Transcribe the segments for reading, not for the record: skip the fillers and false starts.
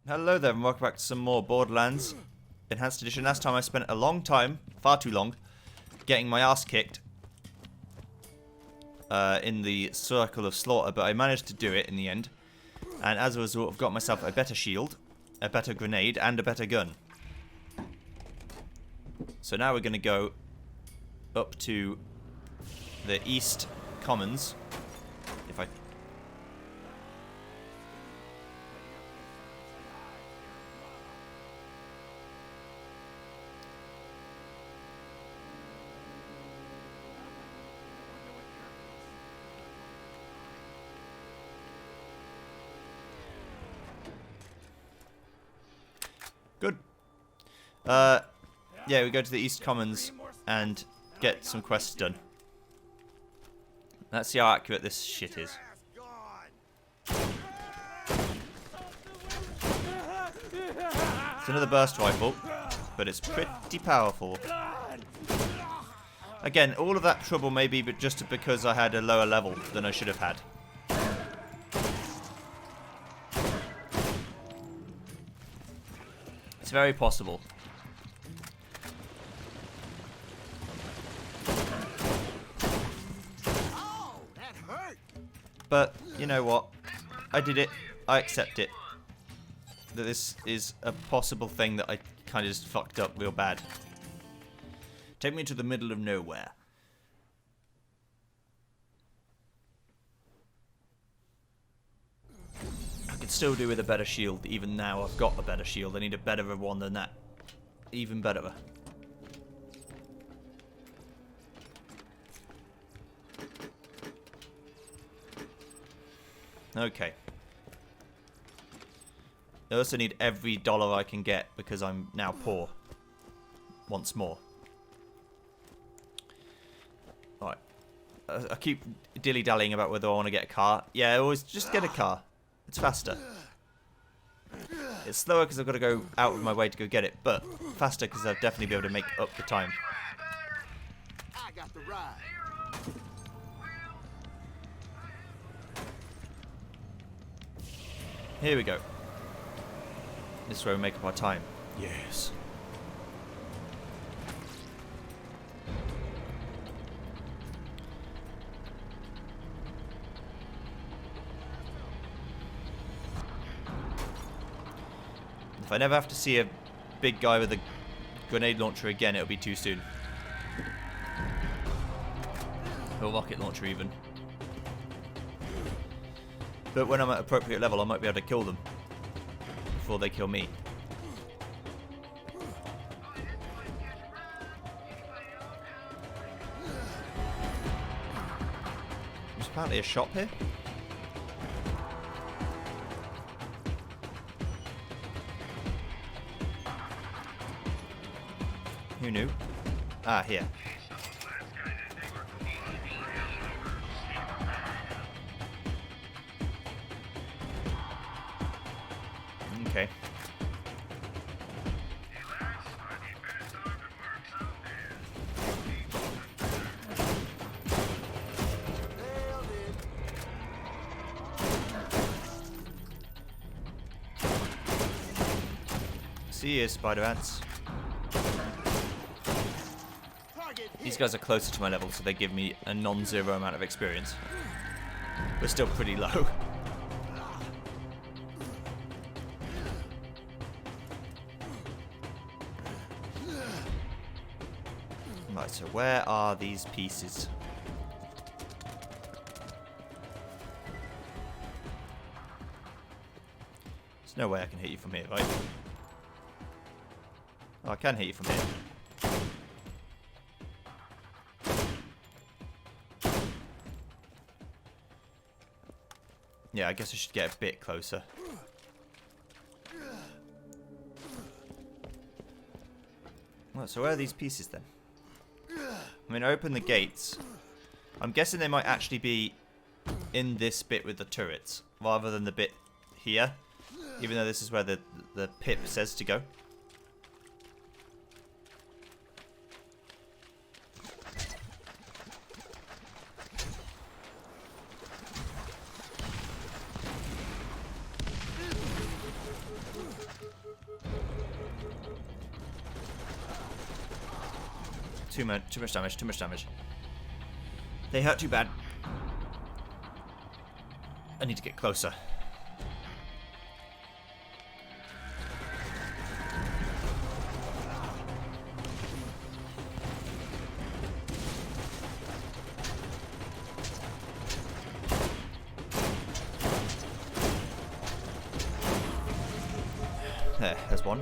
Hello there and welcome back to some more Borderlands Enhanced Edition. Last time I spent a long time, far too long, getting my ass kicked in the Circle of Slaughter, but I managed to do it in the end. And as a result, I've got myself a better shield, a better grenade, and a better gun. So now we're going to go up to the East Commons. If I... Good. Yeah, we go to the East Commons and get some quests done. Let's see how accurate this shit is. It's another burst rifle, but it's pretty powerful. Again, all of that trouble may be but just because I had a lower level than I should have had. It's very possible. Oh, that hurt. But, you know what? I did it. I accept it. That this is a possible thing that I kind of just fucked up real bad. Take me to the middle of nowhere. I could still do with a better shield. Even now I've got a better shield. I need a better one than that. Even better. Okay. I also need every dollar I can get because I'm now poor. Once more. Alright. I keep dilly-dallying about whether I want to get a car. Yeah, I always just get a car. It's faster. It's slower because I've got to go out of my way to go get it, but faster because I'll definitely be able to make up the time. I got the ride. Here we go. This is where we make up our time. Yes. If I never have to see a big guy with a grenade launcher again, it'll be too soon. Or a rocket launcher even. But when I'm at appropriate level, I might be able to kill them before they kill me. There's apparently a shop here. Who knew? Ah, here. Okay. See you, spider ants. These guys are closer to my level, so they give me a non-zero amount of experience. We're still pretty low. Right, so where are these pieces? There's no way I can hit you from here, right? Oh, I can hit you from here. Yeah, I guess I should get a bit closer. Well, so where are these pieces then? I mean, I open the gates. I'm guessing they might actually be in this bit with the turrets, rather than the bit here. Even though this is where the pip says to go. Too much damage, too much damage. They hurt too bad. I need to get closer. There's one.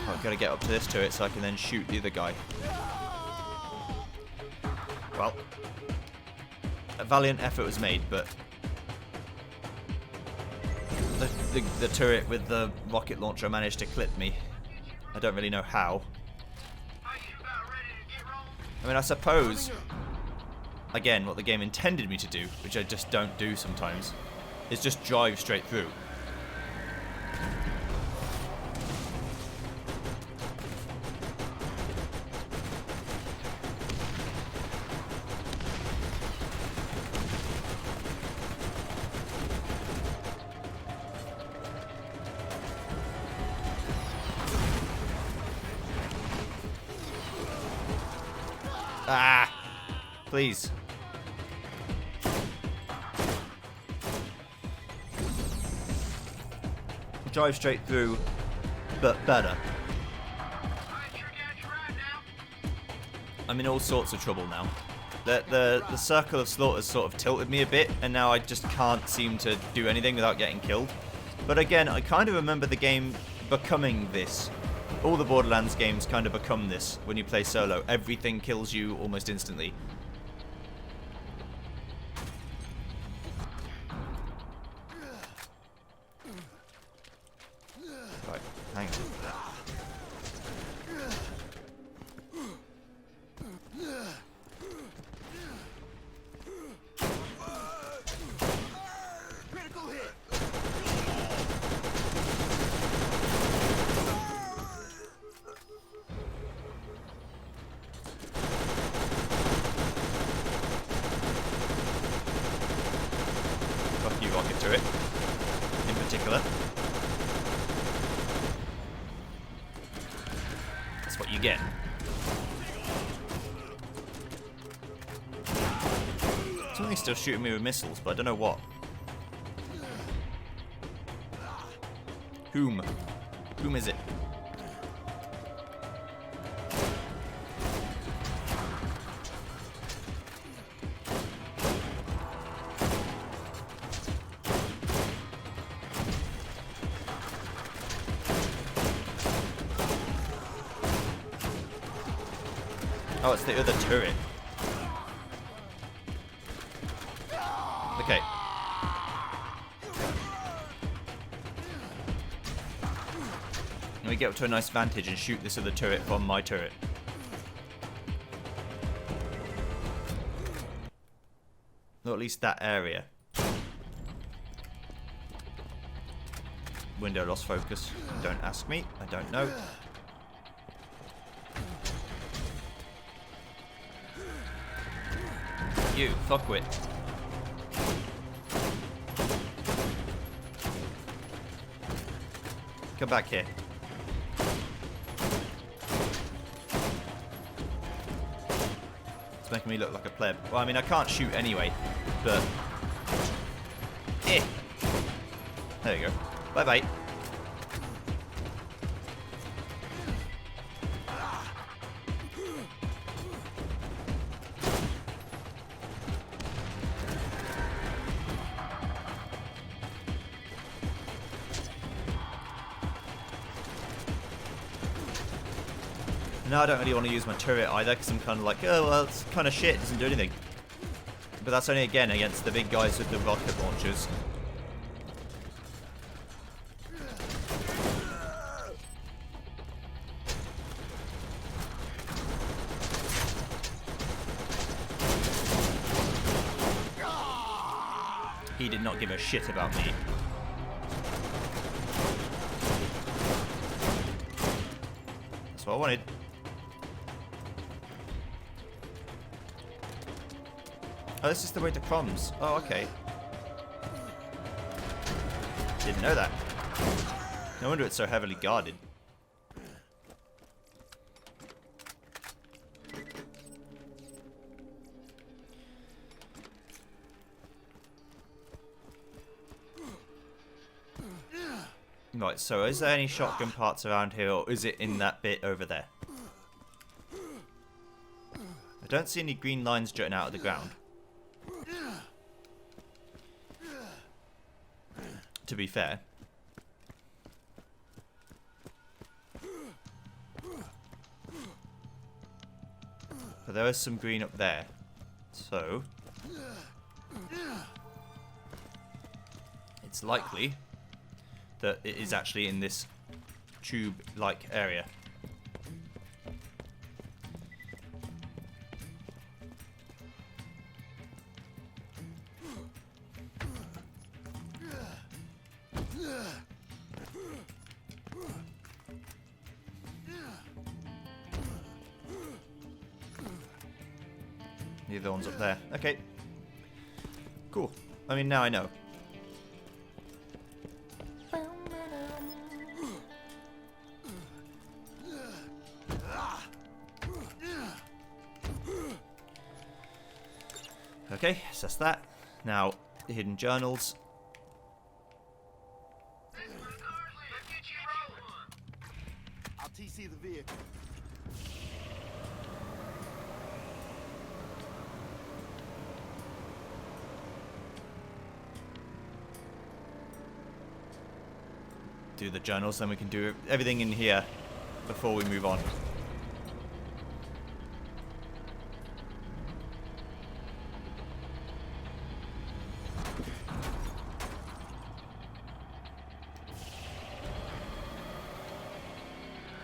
I've got to get up to this turret so I can then shoot the other guy. Well, a valiant effort was made, but the turret with the rocket launcher managed to clip me. I don't really know how. I mean, I suppose, again, what the game intended me to do, which I just don't do sometimes, is just drive straight through. Ah! Please. Drive straight through, but better. I'm in all sorts of trouble now. The circle of slaughters sort of tilted me a bit, and now I just can't seem to do anything without getting killed. But again, I kind of remember the game becoming this. All the Borderlands games kind of become this when you play solo. Everything kills you almost instantly. Right, hang on. Critical hit. Fuck you, rocket turret. In particular. That's what you get. Something's still shooting me with missiles, but I don't know what. Whom? Whom is it? Oh, it's the other turret. Okay. Let me get up to a nice vantage and shoot this other turret from my turret. Or at least that area. Window lost focus. Don't ask me. I don't know. You, fuckwit. Come back here. It's making me look like a pleb. Well, I mean, I can't shoot anyway, but... Eh. There you go. Bye-bye. No, I don't really want to use my turret either, because I'm kind of like, oh, well, it's kind of shit, it doesn't do anything. But that's only, again, against the big guys with the rocket launchers. He did not give a shit about me. what I wanted. Oh, this is the way to Krum's. Oh, okay. Didn't know that. No wonder it's so heavily guarded. Right, so is there any shotgun parts around here, or is it in that bit over there? I don't see any green lines jutting out of the ground. To be fair. But there is some green up there. So it's likely that it is actually in this tube-like area. The other one's up there. Okay. Cool. I mean, now I know. Okay, so that's that. Now, the hidden journals. I'll TC the vehicle. Do the journals, then we can do everything in here before we move on.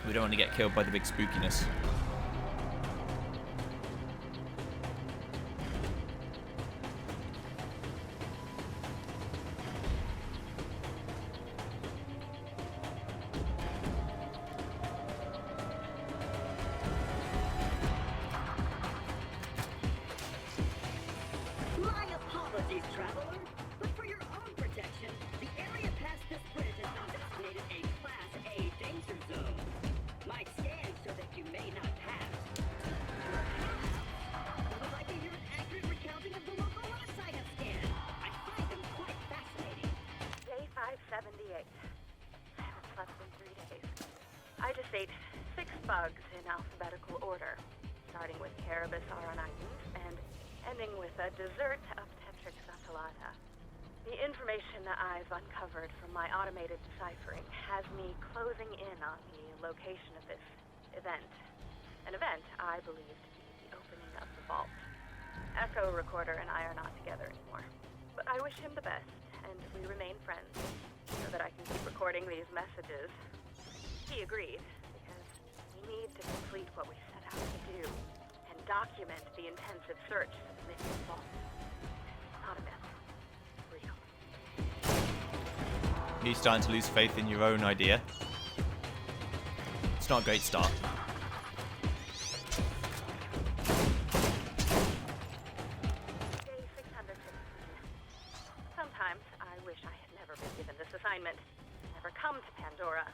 We don't want to get killed by the big spookiness. My apologies, traveler, but for your own protection, the area past this bridge has been designated a Class A danger zone. Might scan so that you may not pass. Would like to hear an accurate recounting of the local lots I have scanned. I find them quite fascinating. Day 578. I haven't slept in 3 days. I just ate 6 bugs in alphabetical order, starting with Carabas auronitis and ending with a dessert of Tetrix atolata. The information that I've uncovered from my automated deciphering has me closing in on the location of this event. An event I believe to be the opening of the vault. Echo Recorder and I are not together anymore. But I wish him the best, and we remain friends, so that I can keep recording these messages. He agreed, because we need to complete what we set out to do, and document the intensive search of the missing vault. Not a myth. Real. You're starting to lose faith in your own idea. It's not a great start. Day 615. Sometimes I wish I had never been given this assignment. Never come to Pandora.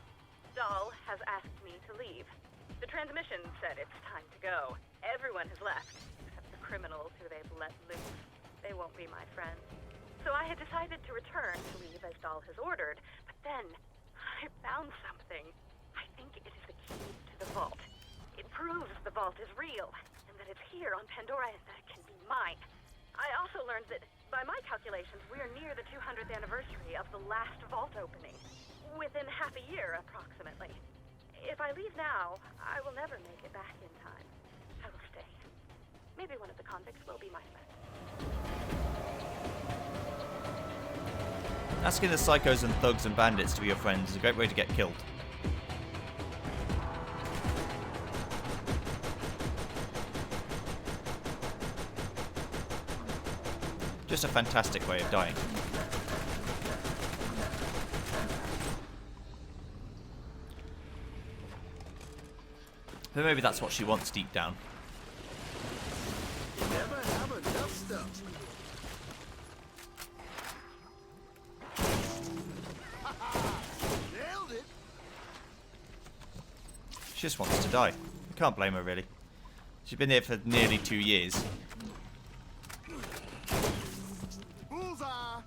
Dahl has asked me to leave. The transmission said it's time to go. Everyone has left, except the criminals who they've let loose. They won't be my friends. So I had decided to return to leave as Dahl has ordered, but then I found something. I think it is the key to the vault. It proves the vault is real, and that it's here on Pandora and that it can be mine. I also learned that, by my calculations, we are near the 200th anniversary of the last vault opening. Within half a year, approximately. If I leave now, I will never make it back in time. I will stay. Maybe one of the convicts will be my friend. Asking the psychos and thugs and bandits to be your friends is a great way to get killed. Just a fantastic way of dying. But maybe that's what she wants deep down. You never have enough stuff. Nailed it. She just wants to die. I can't blame her, really. She's been here for nearly 2 years. Bullseye.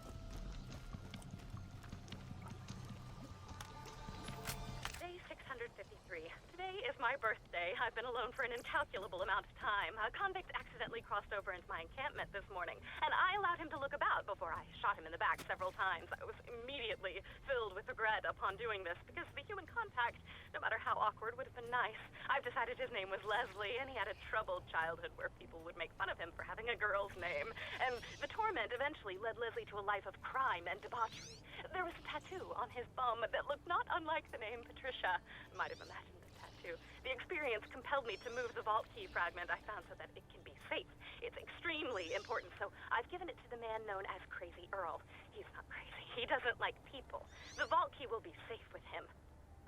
Day 653. Today is my birthday. I've been alone for an incalculable amount of time. A convict accidentally crossed over into my encampment this morning, and I allowed him to look about before I shot him in the back several times. I was immediately filled with regret upon doing this, because the human contact, no matter how awkward, would have been nice. I've decided his name was Leslie, and he had a troubled childhood where people would make fun of him for having a girl's name. And the torment eventually led Leslie to a life of crime and debauchery. There was a tattoo on his bum that looked not unlike the name Patricia. Might have imagined the tattoo. The experience compelled me to move the vault key fragment I found so that it can be safe. It's extremely important, so I've given it to the man known as Crazy Earl. He's not crazy. He doesn't like people. The vault key will be safe with him.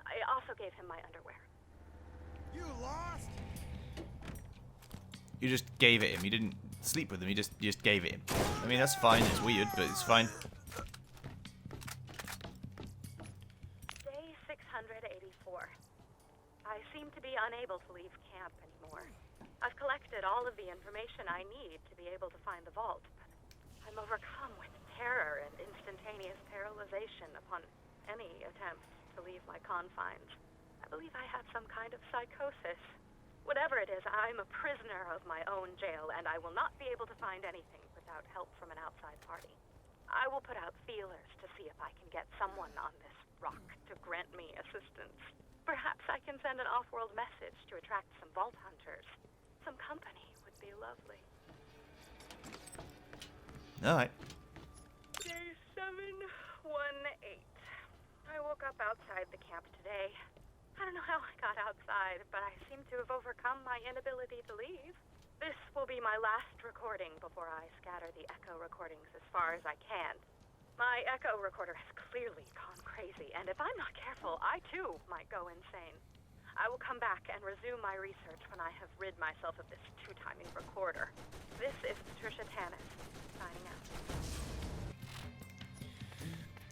I also gave him my underwear. You lost? You just gave it him. You didn't sleep with him. You just gave it him. I mean, that's fine. It's weird, but it's fine. Day 684. I seem to be unable to leave camp anymore. I've collected all of the information I need to be able to find the vault, but I'm overcome with terror and instantaneous paralyzation upon any attempt to leave my confines. I believe I have some kind of psychosis. Whatever it is, I'm a prisoner of my own jail, and I will not be able to find anything without help from an outside party. I will put out feelers to see if I can get someone on this rock to grant me assistance. Perhaps I can send an off-world message to attract some vault hunters. Some company would be lovely. Alright. Day 718. I woke up outside the camp today. I don't know how I got outside, but I seem to have overcome my inability to leave. This will be my last recording before I scatter the echo recordings as far as I can. My echo recorder has clearly gone crazy, and if I'm not careful, I too might go insane. I will come back and resume my research when I have rid myself of this two-timing recorder. This is Patricia Tannis, signing out.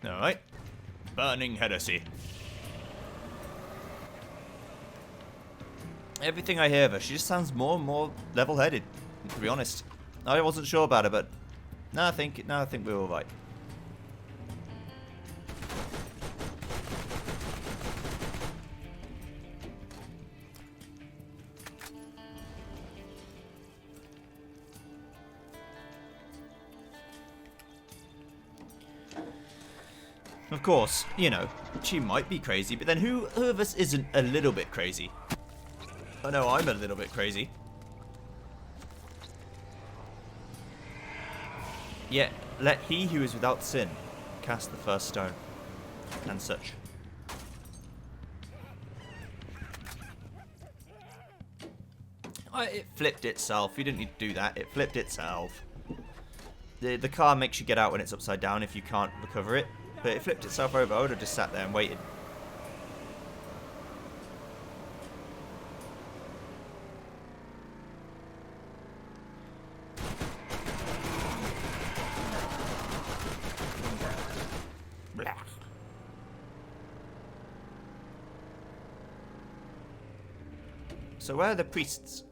Alright. Burning heresy. Everything I hear of her, she just sounds more and more level-headed, to be honest. I wasn't sure about her, but now I think we're alright. Of course, you know, she might be crazy, but then who of us isn't a little bit crazy? I know I'm a little bit crazy. Yet, let he who is without sin cast the first stone, and such. It flipped itself. You didn't need to do that. It flipped itself. The car makes you get out when it's upside down if you can't recover it. But it flipped itself over. I would have just sat there and waited. Blah. So where are the priests?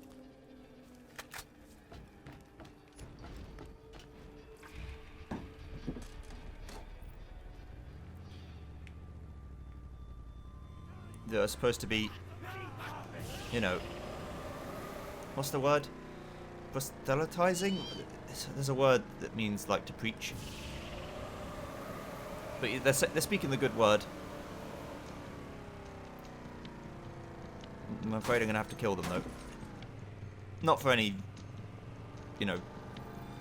They're supposed to be, you know, what's the word? Proselytizing? There's a word that means like to preach. But they're speaking the good word. I'm afraid I'm going to have to kill them though. Not for any, you know,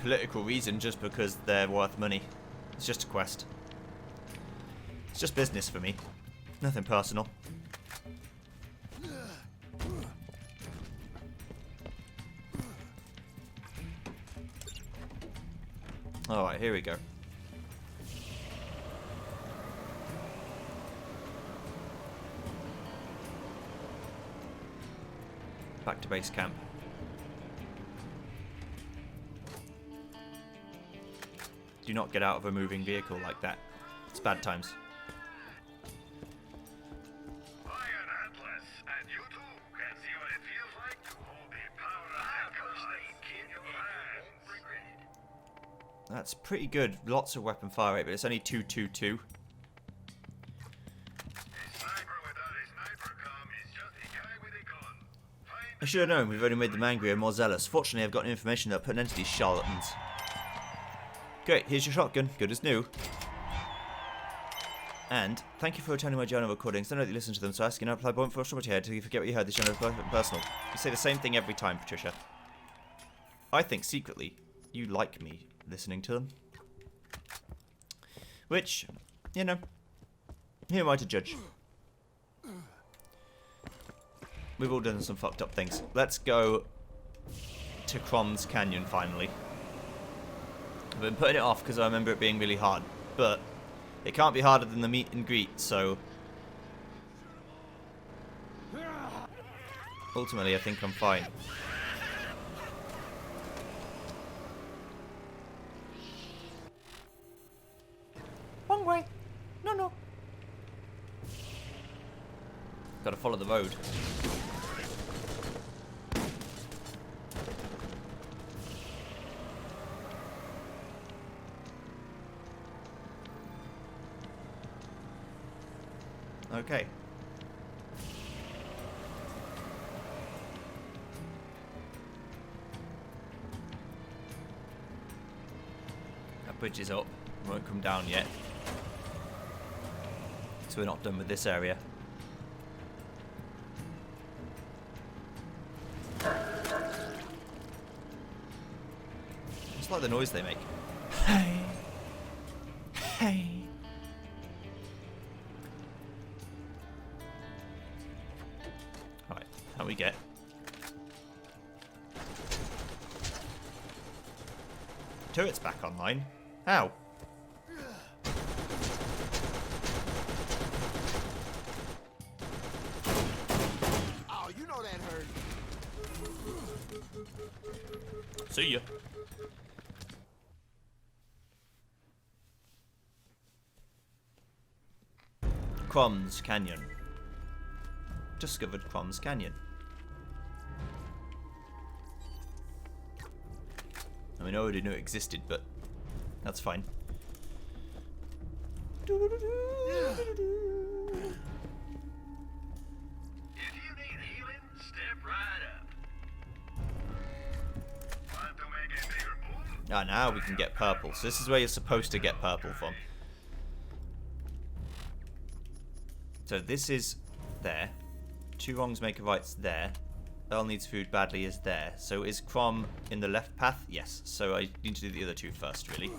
political reason, just because they're worth money. It's just a quest. It's just business for me. Nothing personal. Alright, here we go. Back to base camp. Do not get out of a moving vehicle like that. It's bad times. Iron Atlas, and you too can see what it feels like to hold the power of Krum in your hands. That's pretty good. Lots of weapon fire rate, but it's only 222. I should have known, we've only made them angrier and more zealous. Fortunately, I've gotten information that put an end to these charlatans. Great, here's your shotgun, good as new. And, thank you for returning my journal recordings. I know that you listen to them, so asking now apply point for your head until you forget what you heard. This journal is personal. You say the same thing every time, Patricia. I think, secretly, you like me listening to them. Which, you know, who am I to judge? We've all done some fucked up things. Let's go to Krum's Canyon finally. I've been putting it off because I remember it being really hard. But it can't be harder than the meet and greet, so... ultimately, I think I'm fine. Wrong way. No, no. Gotta follow the road. Okay. That bridge is up. Won't come down yet. So we're not done with this area. It's like the noise they make. Hey. Hey. Alright, how we get? Turret's back online. How? Oh, you know that hurt. See ya. Krum's Canyon. Discovered Krum's Canyon. I mean, I already knew it existed, but that's fine. If you need healing, step right up. Want to make a bigger move? Ah, now we can get purple. So this is where you're supposed to get purple from. So this is there. Two wrongs make a right's there. Earl needs food badly is there. So is Krum in the left path? Yes. So I need to do the other two first, really.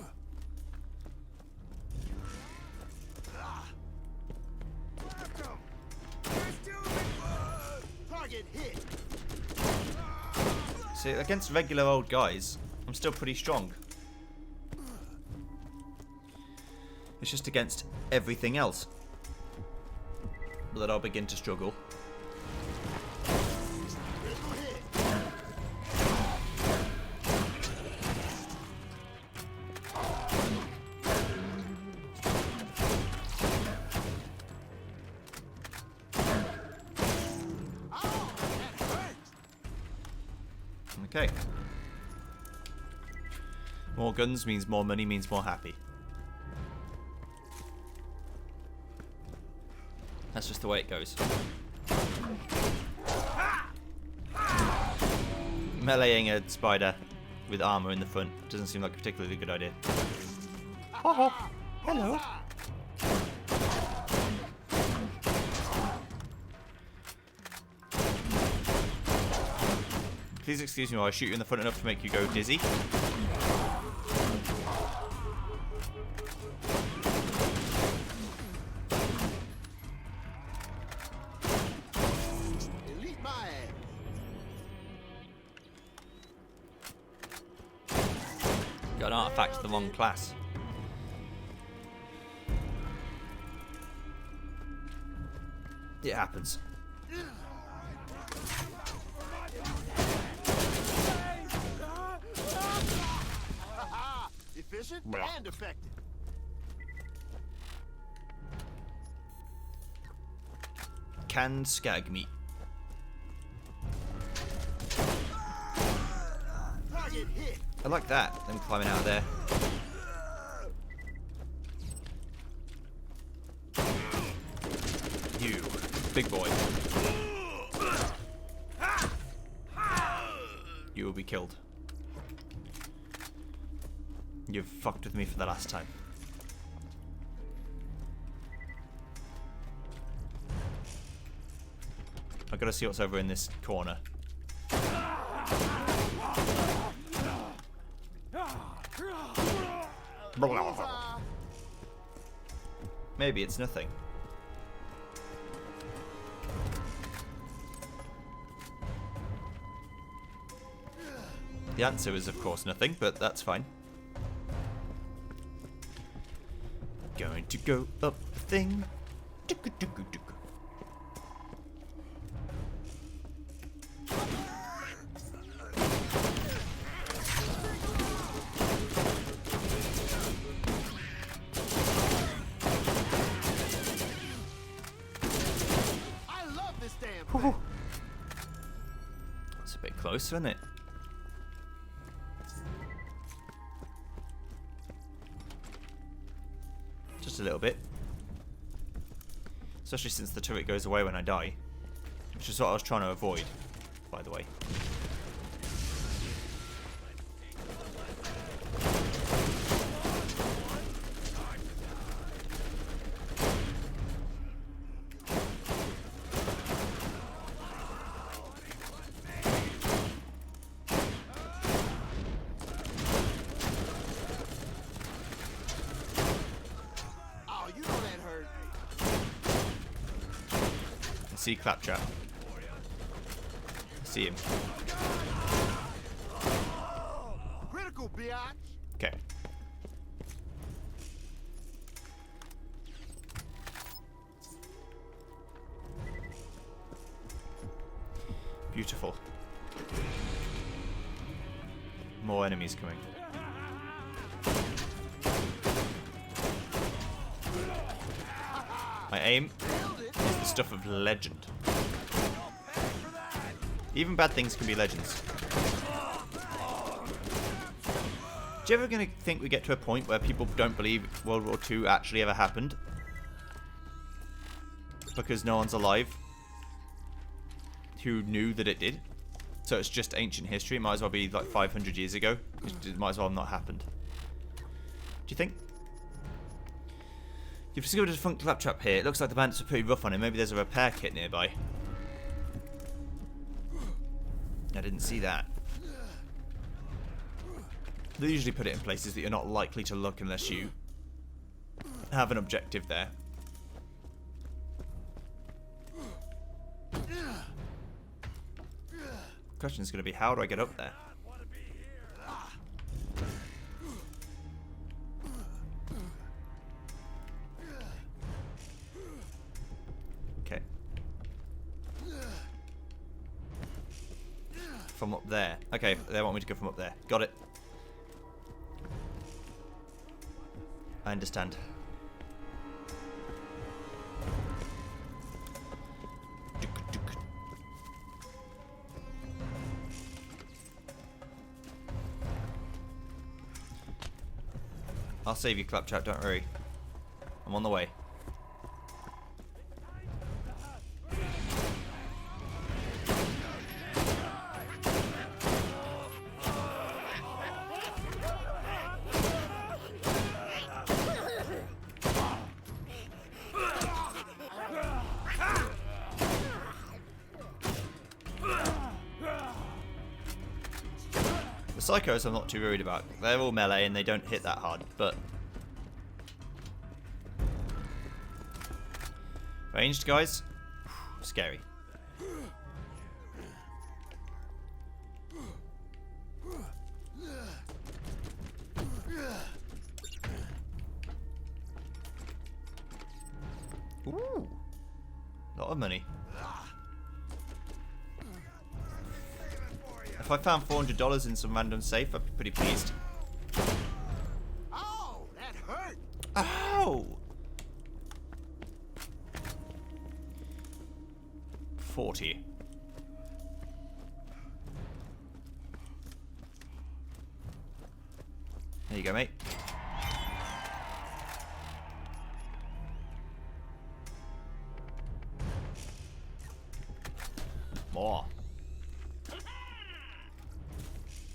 Target hit. See, against regular old guys, I'm still pretty strong. It's just against everything else that I'll begin to struggle. Okay. More guns means more money means more happy. That's just the way it goes. Meleeing a spider with armor in the front doesn't seem like a particularly good idea. Oh, hello. Please excuse me while I shoot you in the front enough to make you go dizzy. Elite my ass. Got an artifact of the wrong class. It happens. efficient Blah. and effective. Canned skag meat. Target hit. I like that. Them climbing out of there. You, big boy. You will be killed. You've fucked with me for the last time. I've got to see what's over in this corner. Maybe it's nothing. The answer is, of course, nothing, but that's fine. Going to go up the thing. I love this damn thing. It's a bit close, isn't it? Just a little bit. Especially since the turret goes away when I die. Which is what I was trying to avoid, by the way. Oh, you know that hurt. See Claptrap. See him. Critical, biatch. Okay. Beautiful. More enemies coming. My aim is the stuff of legend. Even bad things can be legends. Do you ever gonna think we get to a point where people don't believe World War II actually ever happened? Because no one's alive who knew that it did. So it's just ancient history. It might as well be like 500 years ago. It might as well have not happened. Do you think? You've discovered a defunct Claptrap here. It looks like the bandits were pretty rough on him. Maybe there's a repair kit nearby. I didn't see that. They usually put it in places that you're not likely to look unless you have an objective there. Question is going to be, how do I get up there? Okay. From up there. Okay, they want me to go from up there. Got it. I understand. I'll save you, Claptrap, don't worry. I'm on the way. The psychos I'm not too worried about. They're all melee and they don't hit that hard, but ranged guys, scary. Ooh, lot of money. If I found $400 in some random safe, I'd be pretty pleased. Whoa! 40. There you go, mate. More.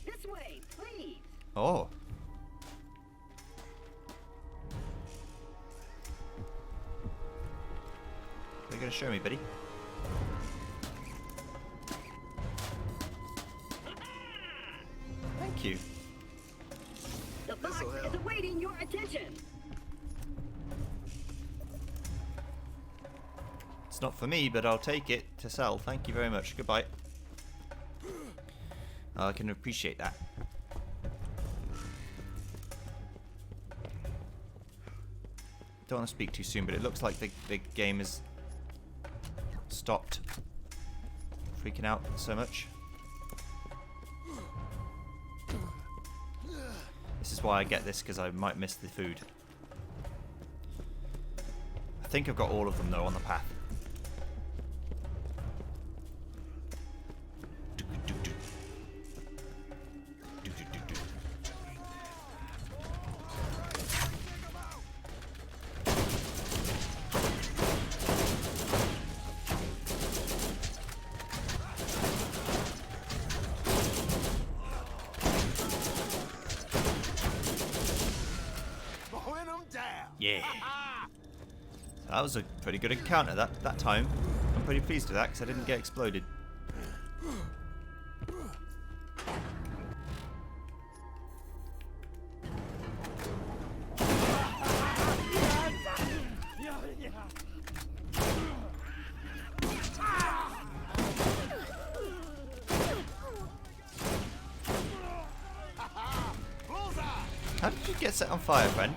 This way, please. Oh. What are you going to show me, buddy? Thank you. The box This'll help. is awaiting your attention. It's not for me, but I'll take it to sell. Thank you very much. Goodbye. I can appreciate that. Don't want to speak too soon, but it looks like the game has stopped freaking out so much. This is why I get this, because I might miss the food. I think I've got all of them, though, on the path. Mowing them down. Yeah. That was a pretty good encounter that time. I'm pretty pleased with that because I didn't get exploded. Bullseye. How did you get set on fire, friend?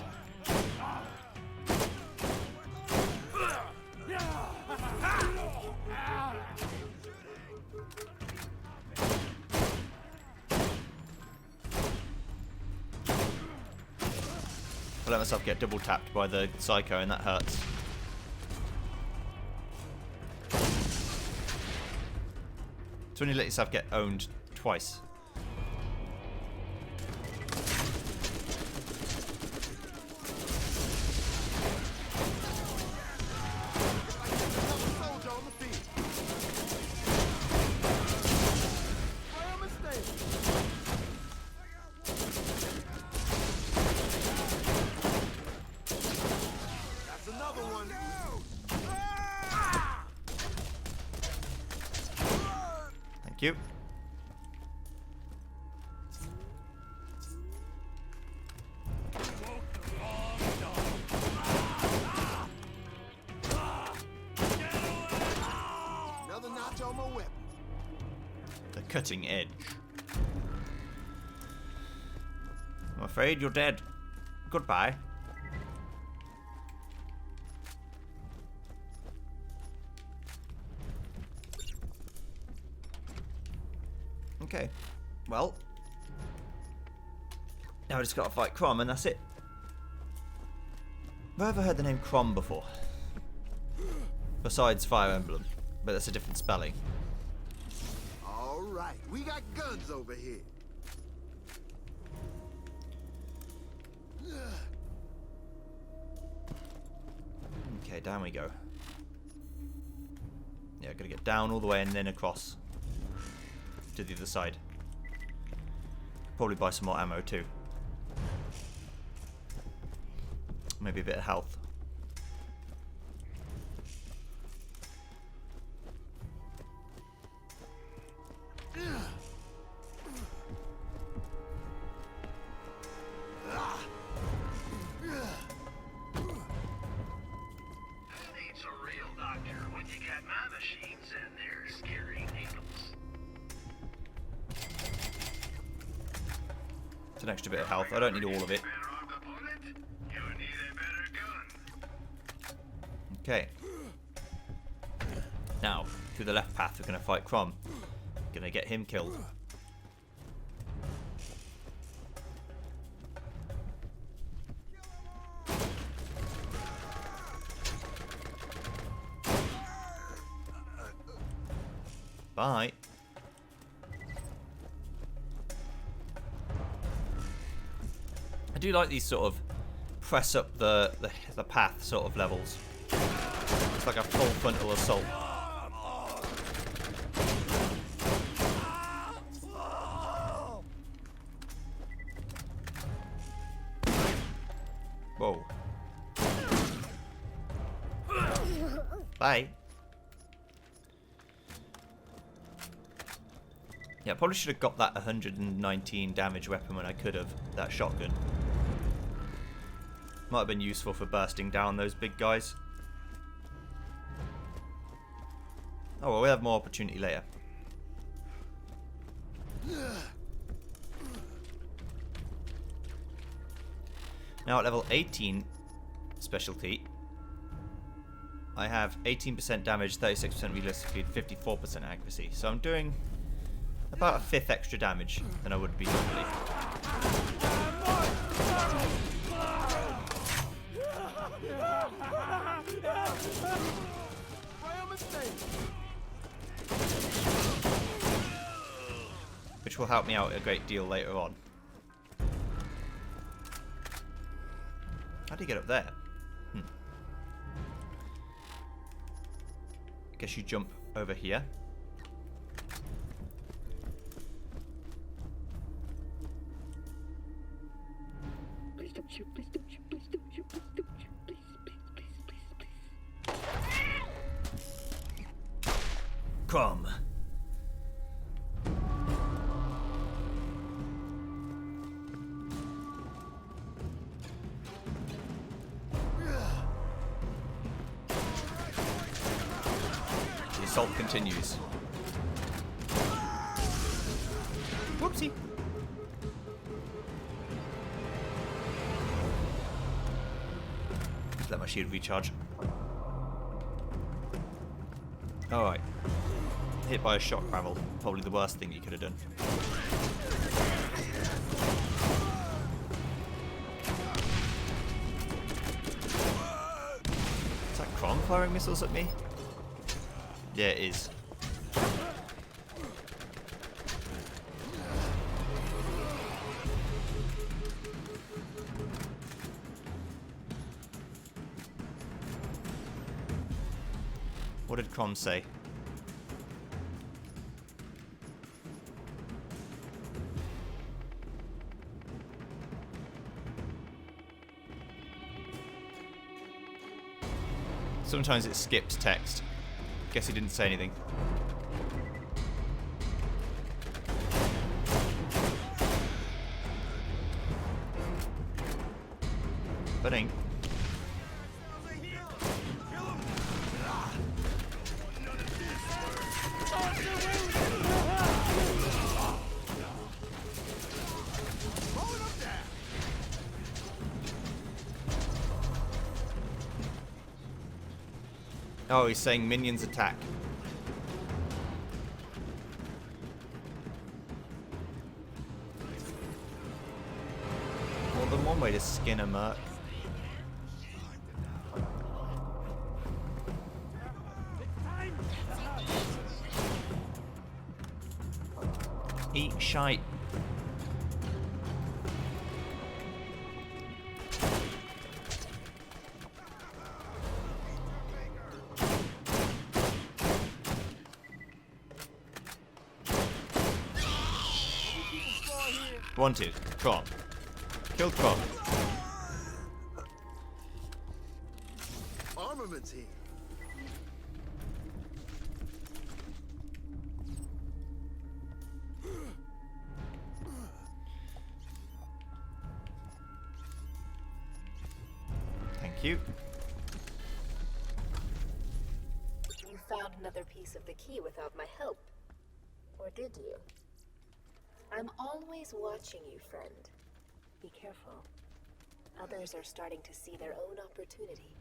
I let myself get double tapped by the psycho and that hurts. It's when you let yourself get owned twice. Soldier on the field. By a mistake. That's another one. Thank you. Another notch on my weapon. The cutting edge. I'm afraid you're dead. Goodbye. Okay. Well. Now I just gotta fight Krum and that's it. Have I ever heard the name Krum before? Besides Fire Emblem. But that's a different spelling. All right, we got guns over here. Okay, down we go. Yeah, gotta get down all the way and then across to the other side. Probably buy some more ammo too. Maybe a bit of health. Who needs a real doctor when you got my machines and their scary needles? It's an extra bit of health. I don't need all of it. Better armed opponent? You need a better gun. Okay. Now, through the left path, we're gonna fight Krum. Gonna get him killed. Bye. I do like these sort of press up the path sort of levels. It's like a full frontal assault. Whoa. Bye. Yeah, I probably should have got that 119 damage weapon when I could have. That shotgun. Might have been useful for bursting down those big guys. Oh well, we'll have more opportunity later. Now at level 18 specialty, I have 18% damage, 36% realistic speed, 54% accuracy. So I'm doing about a fifth extra damage than I would be normally. Which will help me out a great deal later on. How do you get up there? Guess you jump over here. Please don't shoot, please don't shoot, please don't shoot, please don't shoot, please, please, please, please. Krum. The assault continues. Whoopsie. Just let my shield recharge. Alright. Hit by a shock gravel. Probably the worst thing you could have done. Is that Krum firing missiles at me? Yeah, it is. What did Krum say? Sometimes it skips text. Guess he didn't say anything. But ain't. Oh, he's saying minions attack. More than one way to skin a merc. Eat shite. Wanted. Krum. Kill Krum. Armaments here. Thank you. You found another piece of the key without my help. Or did you? I'm always watching you, friend. Be careful. Others are starting to see their own opportunity.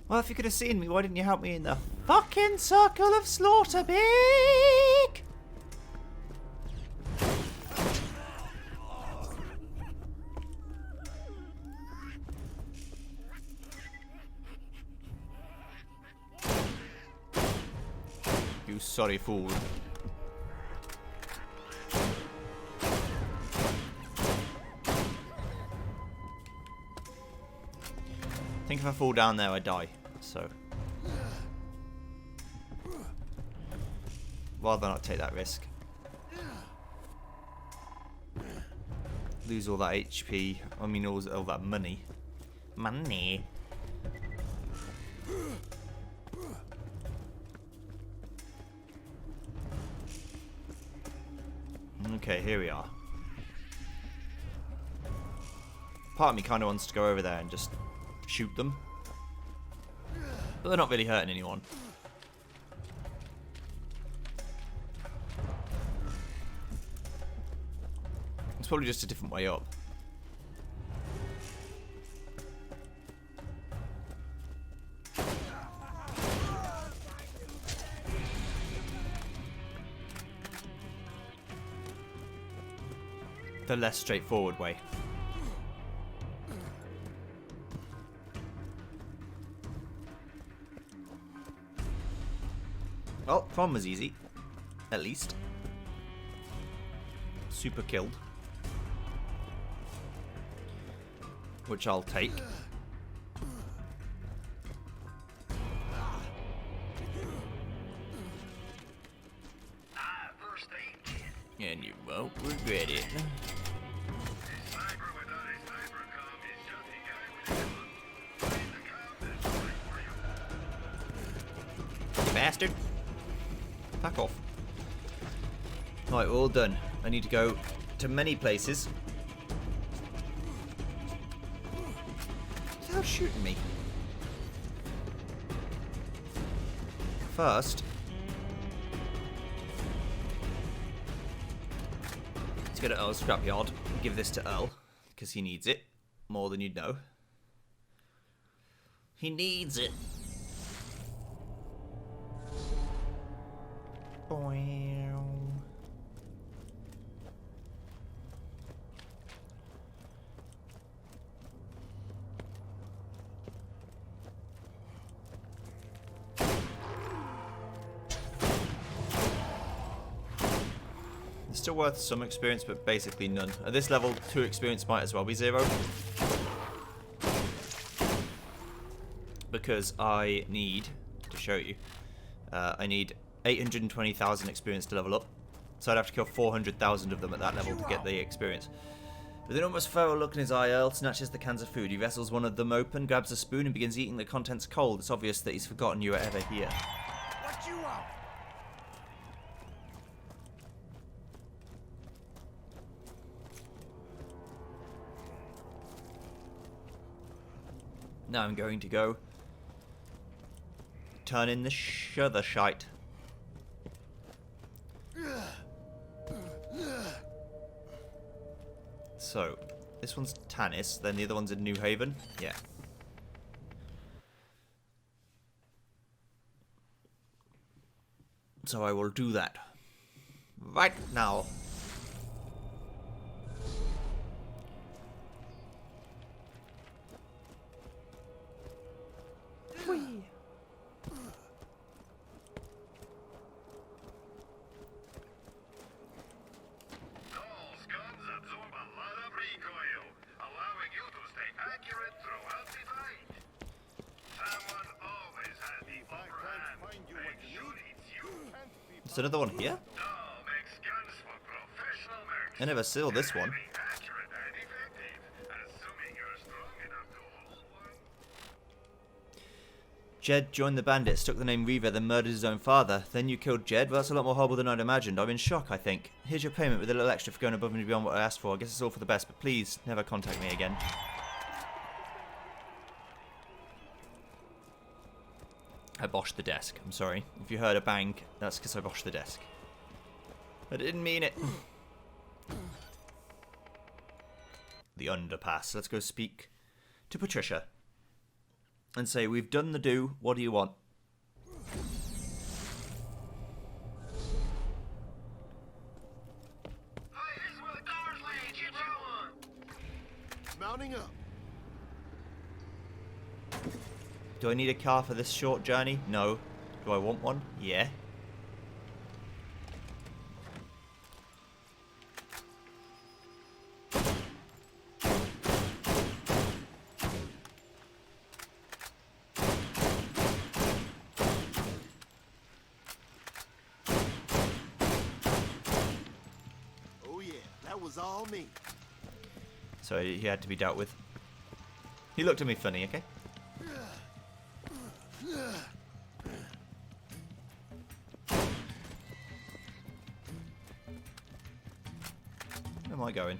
Well, if you could have seen me, why didn't you help me in the fucking circle of slaughter, Big? You sorry fool. I think if I fall down there, I die. So, rather not take that risk. Lose all that HP. I mean, all that money. Money. Okay, here we are. Part of me kind of wants to go over there and just shoot them. But they're not really hurting anyone. It's probably just a different way up. The less straightforward way. Oh, Krum was easy. At least. Super killed. Which I'll take. First aid kit. And you won't regret it. A sniper without a sniper comm is just a guy with a gun. Find the comm that's right for you. You bastard. Back off. Right, we're all done. I need to go to many places. Who's shooting me? First, let's go to Earl's scrapyard and give this to Earl, because he needs it more than you'd know. He needs it. It's still worth some experience, but basically none. At this level, 2 experience might as well be 0. Because I need, to show you, I need 820,000 experience to level up. So I'd have to kill 400,000 of them at that level to get the experience. With an almost feral look in his eye, Earl snatches the cans of food. He wrestles one of them open, grabs a spoon and begins eating the contents cold. It's obvious that he's forgotten you were ever here. What you want? Now I'm going to go turn in the other shite. So, this one's Tanis, then the other one's in New Haven. Yeah. So I will do that. Right now. Those guns absorb a lot of recoil, allowing you to stay accurate throughout the fight. Someone always has the upper hand. Make sure it's you. There's another one here? Doll makes guns for professional mercs. I never saw this one. Very accurate and effective, assuming you're strong enough to hold one. Jed joined the bandits, took the name Reaver, then murdered his own father. Then you killed Jed? Well, that's a lot more horrible than I'd imagined. I'm in shock, I think. Here's your payment with a little extra for going above and beyond what I asked for. I guess it's all for the best, but please, never contact me again. I boshed the desk. I'm sorry. If you heard a bang, that's because I boshed the desk. I didn't mean it. The underpass. Let's go speak to Patricia. And say, we've done the do, what do you want? Hey, this is where the car's laying. Get you one. Mounting up. Do I need a car for this short journey? No. Do I want one? Yeah. was all me. So he had to be dealt with. He looked at me funny, okay? Where am I going?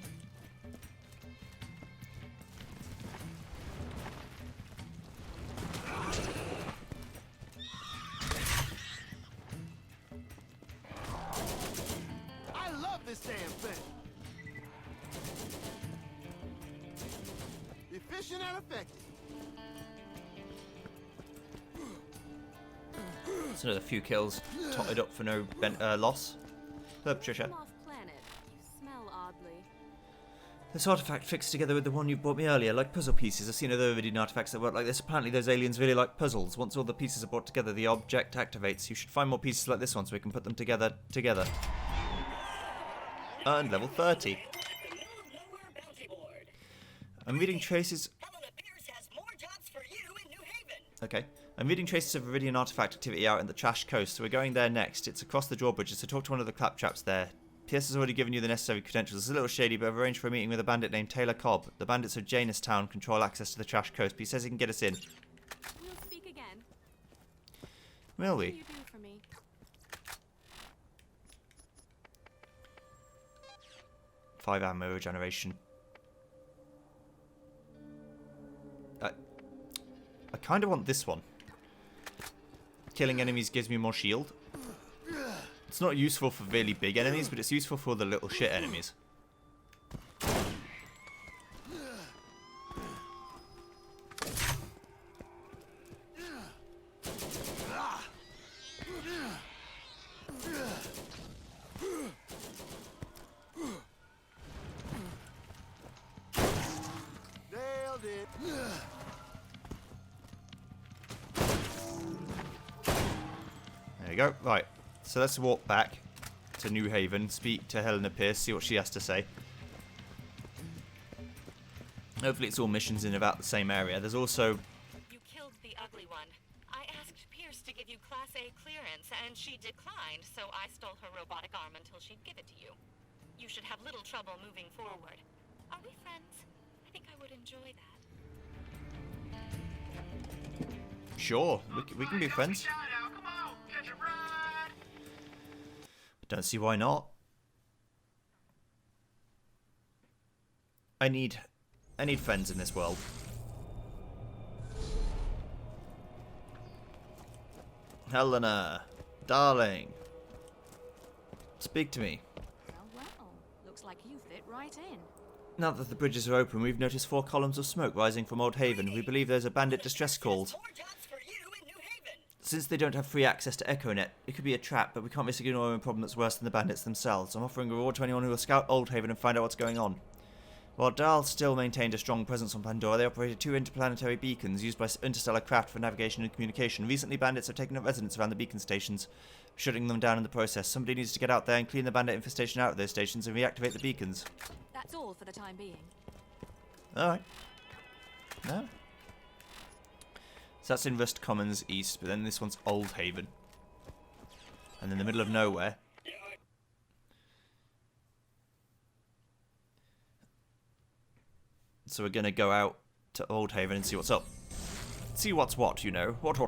I love this damn thing. Efficient and effective. It's another few kills, totted up for no loss. Hello, Patricia. Off planet. You smell oddly. This artifact fixed together with the one you bought me earlier, like puzzle pieces. I've seen other Viridian artifacts that work like this. Apparently those aliens really like puzzles. Once all the pieces are brought together, the object activates. You should find more pieces like this one so we can put them together. And level 30. I'm reading traces... Okay. I'm reading traces of Viridian artifact activity out in the Trash Coast, so we're going there next. It's across the drawbridges, so talk to one of the claptraps there. Pierce has already given you the necessary credentials. It's a little shady, but I've arranged for a meeting with a bandit named Taylor Cobb. The bandits of Janestown control access to the Trash Coast, but he says he can get us in. We'll speak again. Will What we? can you do for me? 5 ammo regeneration. I kind of want this one. Killing enemies gives me more shield. It's not useful for really big enemies, but it's useful for the little shit enemies. Nailed it. There you go. Right. So let's walk back to New Haven, speak to Helena Pierce, see what she has to say. Hopefully it's all missions in about the same area. There's also... You killed the ugly one. I asked Pierce to give you Class A clearance, and she declined, so I stole her robotic arm until she'd give it to you. You should have little trouble moving forward. Are we friends? I think I would enjoy that. Sure, we can be friends. Don't see why not. I need friends in this world. Helena, darling, speak to me. Well, looks like you fit right in. Now that the bridges are open, we've noticed 4 columns of smoke rising from Old Haven. We believe those are bandit distress calls. Since they don't have free access to EchoNet, it could be a trap, but we can't risk ignoring a problem that's worse than the bandits themselves. I'm offering a reward to anyone who will scout Old Haven and find out what's going on. While Dahl still maintained a strong presence on Pandora, they operated 2 interplanetary beacons used by interstellar craft for navigation and communication. Recently, bandits have taken up residence around the beacon stations, shutting them down in the process. Somebody needs to get out there and clean the bandit infestation out of those stations and reactivate the beacons. That's all for the time being. Alright. No. So that's in Rust Commons East, but then this one's Old Haven. And in the middle of nowhere. So we're going to go out to Old Haven and see what's up. See what's what, you know. What.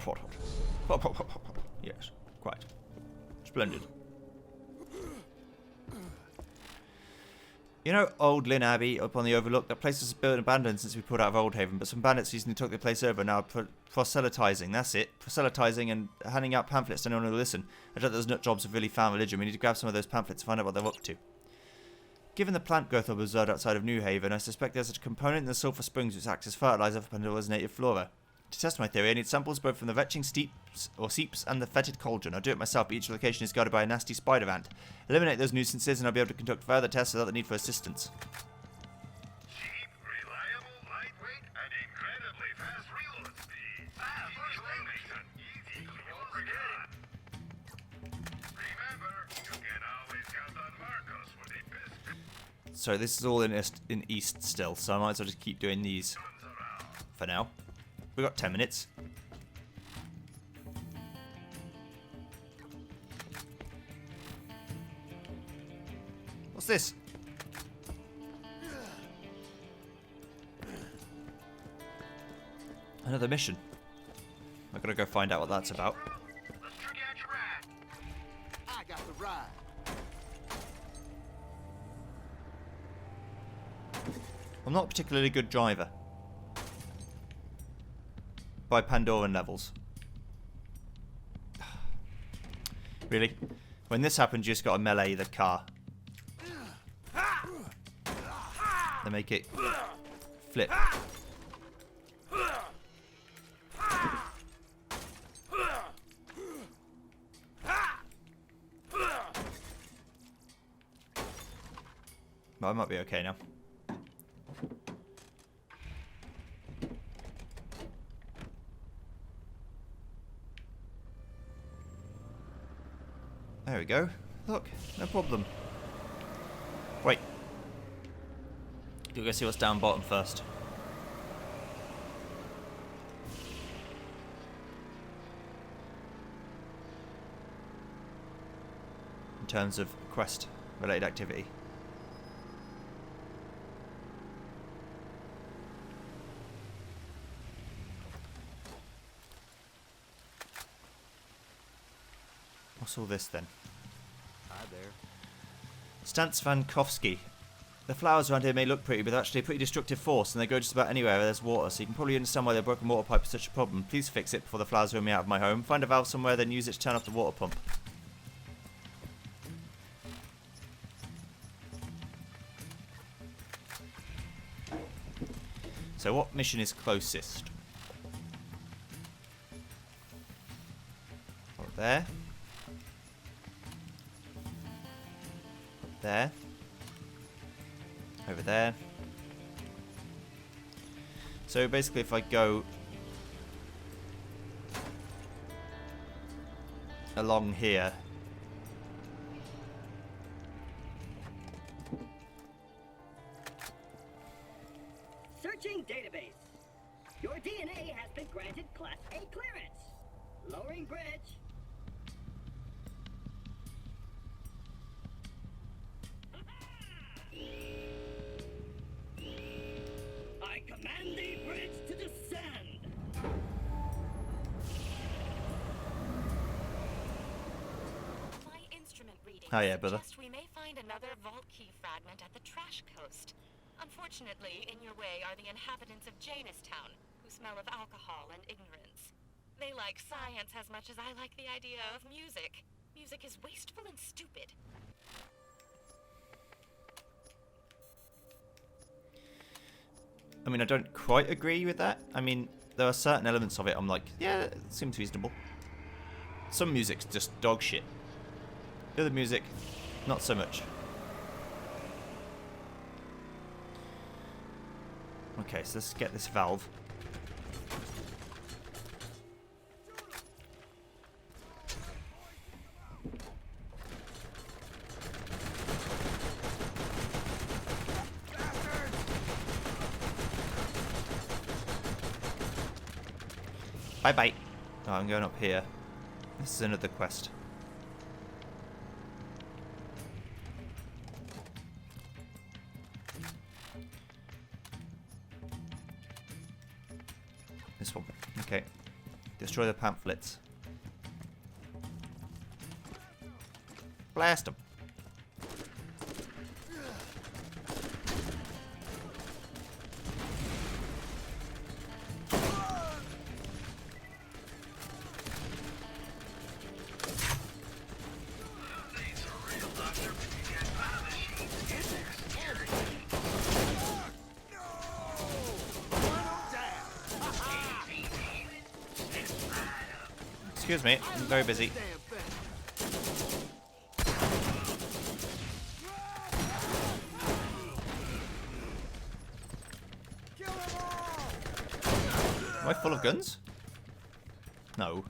Yes, quite. Splendid. You know Old Lynn Abbey up on the Overlook? That place was built and abandoned since we pulled out of Old Haven, but some bandits recently took the place over and now proselytizing. That's it. Proselytizing and handing out pamphlets to anyone who will listen. I doubt those nut jobs have really found religion. We need to grab some of those pamphlets to find out what they're up to. Given the plant growth I've observed outside of New Haven, I suspect there's a component in the sulfur springs which acts as fertilizer for Pandora's native flora. To test my theory, I need samples both from the retching seeps and the fetid cauldron. I'll do it myself, but each location is guarded by a nasty spider ant. Eliminate those nuisances and I'll be able to conduct further tests without the need for assistance. Cheap, reliable, lightweight, and incredibly fast reload speed. Easy to forget. Remember, you can always count on Marcos for the best So this is all in East still, so I might as well just keep doing these guns around. for now. We've got 10 minutes. What's this? Another mission. I've got to go find out what that's about. Let's trick out your ride. I got the ride. I'm not a particularly good driver. By Pandoran levels. Really? When this happens, you just got to melee the car. They make it flip. Well, I might be okay now. There we go. Look, no problem. Wait. We'll go see what's down bottom first. In terms of quest-related activity. What's all this then? Hi there. Stance Van Kofsky. The flowers around here may look pretty, but they're actually a pretty destructive force, and they grow just about anywhere where there's water, so you can probably understand why the broken water pipe is such a problem. Please fix it before the flowers run me out of my home. Find a valve somewhere, then use it to turn off the water pump. So what mission is closest? Up there. Up there. Over there. So basically if I go along here, Searching database. Your DNA has been granted Class A clearance. Lowering bridge. I command the bridge to descend. My instrument reading Oh, yeah, brother. suggest we may find another vault key fragment at the trash coast. Unfortunately, in your way are the inhabitants of Janestown, who smell of alcohol and ignorance. They like science as much as I like the idea of music. Music is wasteful and stupid. I mean, I don't quite agree with that. I mean, there are certain elements of it I'm like, yeah, it seems reasonable. Some music's just dog shit. The other music, not so much. Okay, so let's get this valve. Bye bye. Oh, I'm going up here. This is another quest. This one. Okay. Destroy the pamphlets. Blast them. Excuse me, I'm very busy. Damn thing. Kill them all! Am I full of guns? No.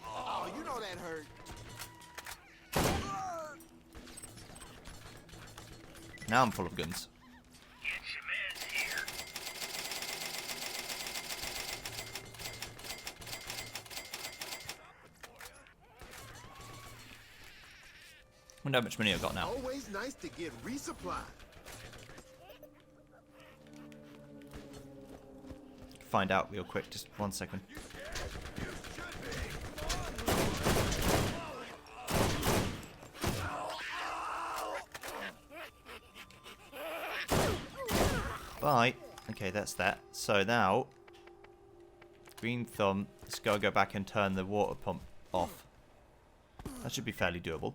Oh, you know that hurt. Now I'm full of guns. Get your meds here. Wonder how much money I've got now. Always nice to get resupplied. find out real quick. Just 1 second. Bye. Okay, that's that. So now, green thumb. Let's go back and turn the water pump off. That should be fairly doable.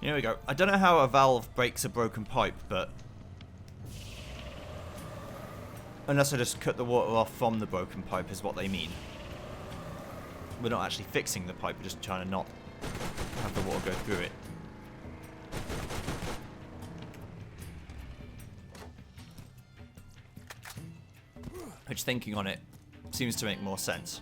Here we go. I don't know how a valve breaks a broken pipe, but unless I just cut the water off from the broken pipe is what they mean. We're not actually fixing the pipe, we're just trying to not have the water go through it. Which, thinking on it, seems to make more sense.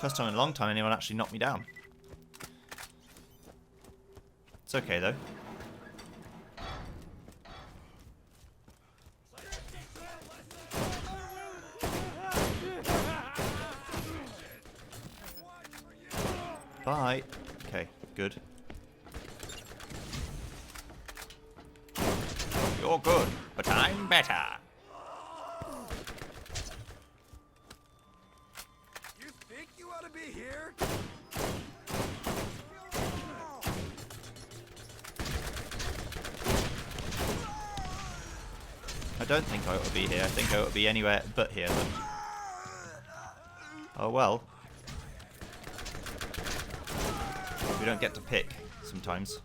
First time in a long time anyone actually knocked me down. It's okay though. Bye. Okay, good. You're good, but I'm better. You think you ought to be here? I don't think I ought to be here. I think I ought to be anywhere but here. But... oh well. We don't get to pick sometimes.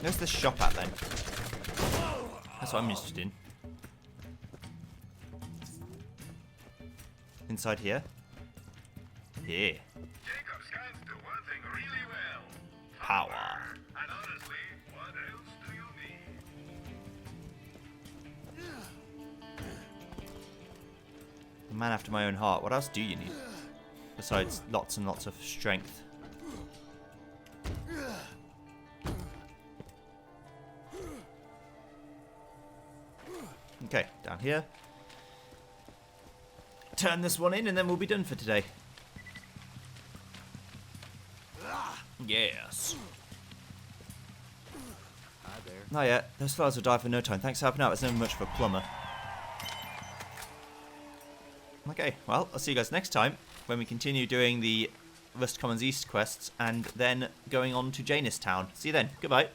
Where's the shop at then? That's what I'm interested in. Inside here? Here. Jacob scans do one thing really well. Power. And honestly, what else do you need? A man after my own heart. What else do you need? Besides lots and lots of strength. Okay, down here. Turn this one in and then we'll be done for today. Yes. Hi there. Not yet. Those fellas will die for no time. Thanks for helping out. It's never much for a plumber. Okay, well, I'll see you guys next time when we continue doing the Rust Commons East quests and then going on to Janus Town. See you then. Goodbye.